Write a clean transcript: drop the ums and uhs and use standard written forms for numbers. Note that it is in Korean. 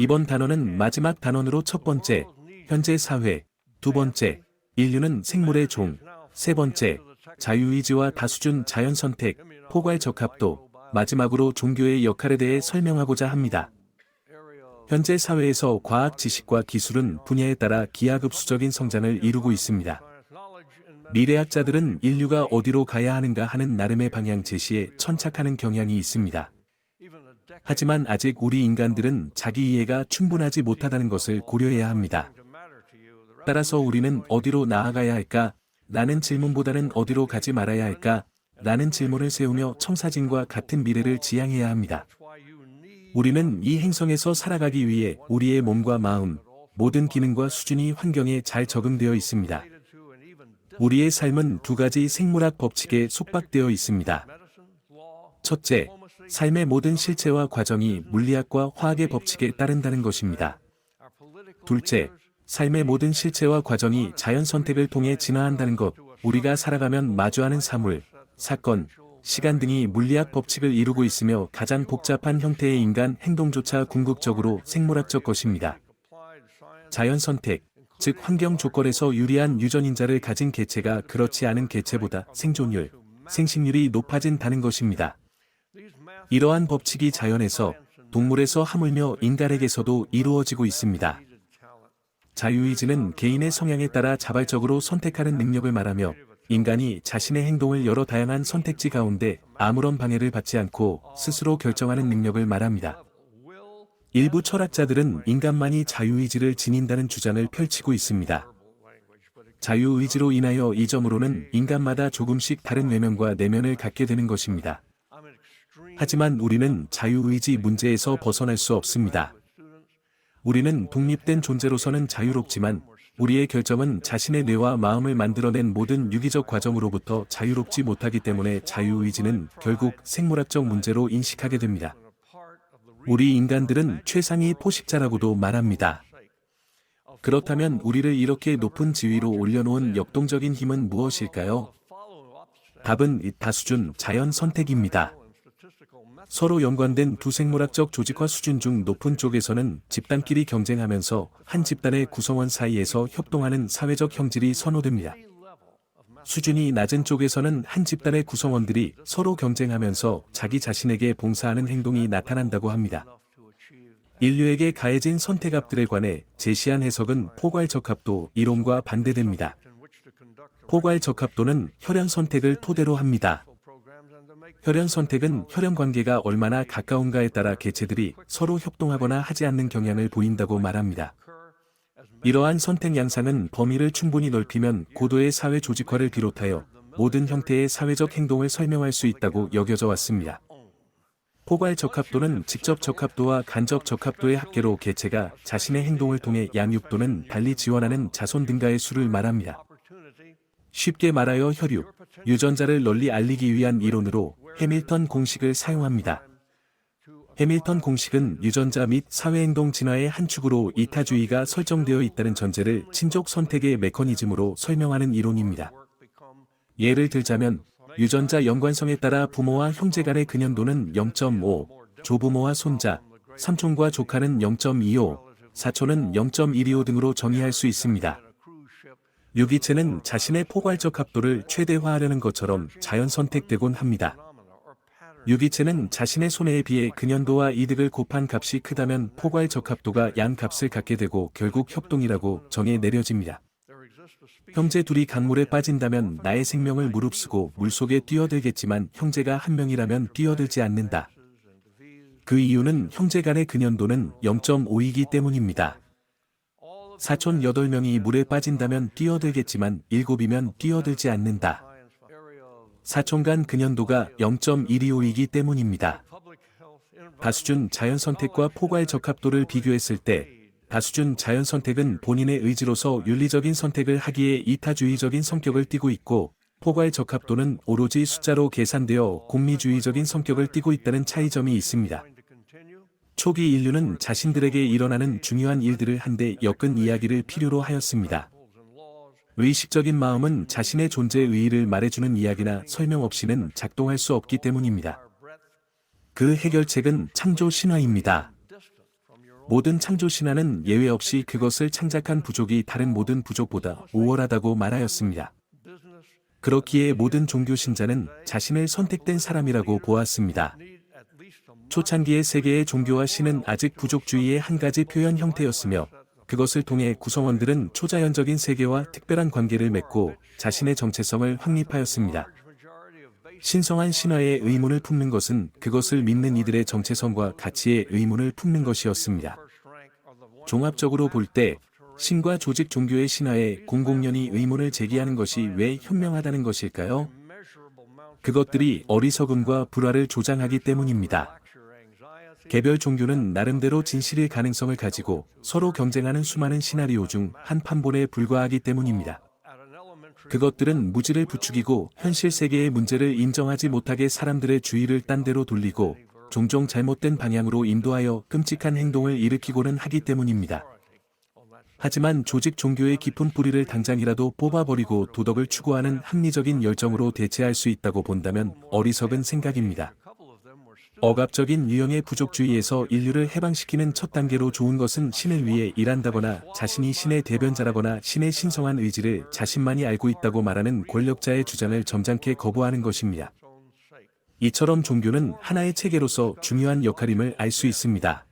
이번 단원은 마지막 단원으로 첫 번째, 현재 사회, 두 번째, 인류는 생물의 종, 세 번째, 자유의지와 다수준 자연선택, 포괄적합도, 마지막으로 종교의 역할에 대해 설명하고자 합니다. 현재 사회에서 과학 지식과 기술은 분야에 따라 기하급수적인 성장을 이루고 있습니다. 미래학자들은 인류가 어디로 가야 하는가 하는 나름의 방향 제시에 천착하는 경향이 있습니다. 하지만 아직 우리 인간들은 자기 이해가 충분하지 못하다는 것을 고려해야 합니다. 따라서 우리는 어디로 나아가야 할까? 라는 질문보다는 어디로 가지 말아야 할까? 라는 질문을 세우며 청사진과 같은 미래를 지향해야 합니다. 우리는 이 행성에서 살아가기 위해 우리의 몸과 마음, 모든 기능과 수준이 환경에 잘 적응되어 있습니다. 우리의 삶은 두 가지 생물학 법칙에 속박되어 있습니다. 첫째, 삶의 모든 실체와 과정이 물리학과 화학의 법칙에 따른다는 것입니다. 둘째, 삶의 모든 실체와 과정이 자연 선택을 통해 진화한다는 것, 우리가 살아가면 마주하는 사물, 사건, 시간 등이 물리학 법칙을 이루고 있으며 가장 복잡한 형태의 인간 행동조차 궁극적으로 생물학적 것입니다. 자연 선택, 즉 환경 조건에서 유리한 유전인자를 가진 개체가 그렇지 않은 개체보다 생존율, 생식률이 높아진다는 것입니다. 이러한 법칙이 자연에서, 동물에서 하물며 인간에게서도 이루어지고 있습니다. 자유의지는 개인의 성향에 따라 자발적으로 선택하는 능력을 말하며 인간이 자신의 행동을 여러 다양한 선택지 가운데 아무런 방해를 받지 않고 스스로 결정하는 능력을 말합니다. 일부 철학자들은 인간만이 자유의지를 지닌다는 주장을 펼치고 있습니다. 자유의지로 인하여 이 점으로는 인간마다 조금씩 다른 외면과 내면을 갖게 되는 것입니다. 하지만 우리는 자유의지 문제에서 벗어날 수 없습니다. 우리는 독립된 존재로서는 자유롭지만 우리의 결정은 자신의 뇌와 마음을 만들어낸 모든 유기적 과정으로부터 자유롭지 못하기 때문에 자유의지는 결국 생물학적 문제로 인식하게 됩니다. 우리 인간들은 최상위 포식자라고도 말합니다. 그렇다면 우리를 이렇게 높은 지위로 올려놓은 역동적인 힘은 무엇일까요? 답은 이 다수준 자연 선택입니다. 서로 연관된 두 생물학적 조직화 수준 중 높은 쪽에서는 집단끼리 경쟁하면서 한 집단의 구성원 사이에서 협동하는 사회적 형질이 선호됩니다. 수준이 낮은 쪽에서는 한 집단의 구성원들이 서로 경쟁하면서 자기 자신에게 봉사하는 행동이 나타난다고 합니다. 인류에게 가해진 선택압들에 관해 제시한 해석은 포괄적합도 이론과 반대됩니다. 포괄적합도는 혈연 선택을 토대로 합니다. 혈연 선택은 혈연 관계가 얼마나 가까운가에 따라 개체들이 서로 협동하거나 하지 않는 경향을 보인다고 말합니다. 이러한 선택 양상은 범위를 충분히 넓히면 고도의 사회 조직화를 비롯하여 모든 형태의 사회적 행동을 설명할 수 있다고 여겨져 왔습니다. 포괄 적합도는 직접 적합도와 간접 적합도의 합계로 개체가 자신의 행동을 통해 양육 또는 달리 지원하는 자손 등가의 수를 말합니다. 쉽게 말하여 혈육, 유전자를 널리 알리기 위한 이론으로 해밀턴 공식을 사용합니다. 해밀턴 공식은 유전자 및 사회행동 진화의 한 축으로 이타주의가 설정되어 있다는 전제를 친족 선택의 메커니즘으로 설명하는 이론입니다. 예를 들자면 유전자 연관성에 따라 부모와 형제 간의 근연도는 0.5, 조부모와 손자, 삼촌과 조카는 0.25, 사촌은 0.125 등으로 정의할 수 있습니다. 유기체는 자신의 포괄적 합도를 최대화하려는 것처럼 자연 선택되곤 합니다. 유기체는 자신의 손해에 비해 근연도와 이득을 곱한 값이 크다면 포괄 적합도가 양 값을 갖게 되고 결국 협동이라고 정해 내려집니다. 형제 둘이 강물에 빠진다면 나의 생명을 무릅쓰고 물속에 뛰어들겠지만 형제가 한 명이라면 뛰어들지 않는다. 그 이유는 형제 간의 근연도는 0.5이기 때문입니다. 사촌 8명이 물에 빠진다면 뛰어들겠지만 7이면 뛰어들지 않는다. 사촌 간 근연도가 0.125이기 때문입니다. 다수준 자연선택과 포괄 적합도를 비교했을 때 다수준 자연선택은 본인의 의지로서 윤리적인 선택을 하기에 이타주의적인 성격을 띠고 있고 포괄 적합도는 오로지 숫자로 계산되어 공리주의적인 성격을 띠고 있다는 차이점이 있습니다. 초기 인류는 자신들에게 일어나는 중요한 일들을 한데 엮은 이야기를 필요로 하였습니다. 의식적인 마음은 자신의 존재의 의의를 말해주는 이야기나 설명 없이는 작동할 수 없기 때문입니다. 그 해결책은 창조 신화입니다. 모든 창조 신화는 예외 없이 그것을 창작한 부족이 다른 모든 부족보다 우월하다고 말하였습니다. 그렇기에 모든 종교 신자는 자신을 선택된 사람이라고 보았습니다. 초창기의 세계의 종교와 신은 아직 부족주의의 한 가지 표현 형태였으며, 그것을 통해 구성원들은 초자연적인 세계와 특별한 관계를 맺고 자신의 정체성을 확립하였습니다. 신성한 신화의 의문을 품는 것은 그것을 믿는 이들의 정체성과 가치의 의문을 품는 것이었습니다. 종합적으로 볼 때, 신과 조직 종교의 신화에 공공연히 의문을 제기하는 것이 왜 현명하다는 것일까요? 그것들이 어리석음과 불화를 조장하기 때문입니다. 개별 종교는 나름대로 진실의 가능성을 가지고 서로 경쟁하는 수많은 시나리오 중 한 판본에 불과하기 때문입니다. 그것들은 무지를 부추기고 현실 세계의 문제를 인정하지 못하게 사람들의 주의를 딴 데로 돌리고 종종 잘못된 방향으로 인도하여 끔찍한 행동을 일으키고는 하기 때문입니다. 하지만 조직 종교의 깊은 뿌리를 당장이라도 뽑아버리고 도덕을 추구하는 합리적인 열정으로 대체할 수 있다고 본다면 어리석은 생각입니다. 억압적인 유형의 부족주의에서 인류를 해방시키는 첫 단계로 좋은 것은 신을 위해 일한다거나 자신이 신의 대변자라거나 신의 신성한 의지를 자신만이 알고 있다고 말하는 권력자의 주장을 점잖게 거부하는 것입니다. 이처럼 종교는 하나의 체계로서 중요한 역할임을 알 수 있습니다.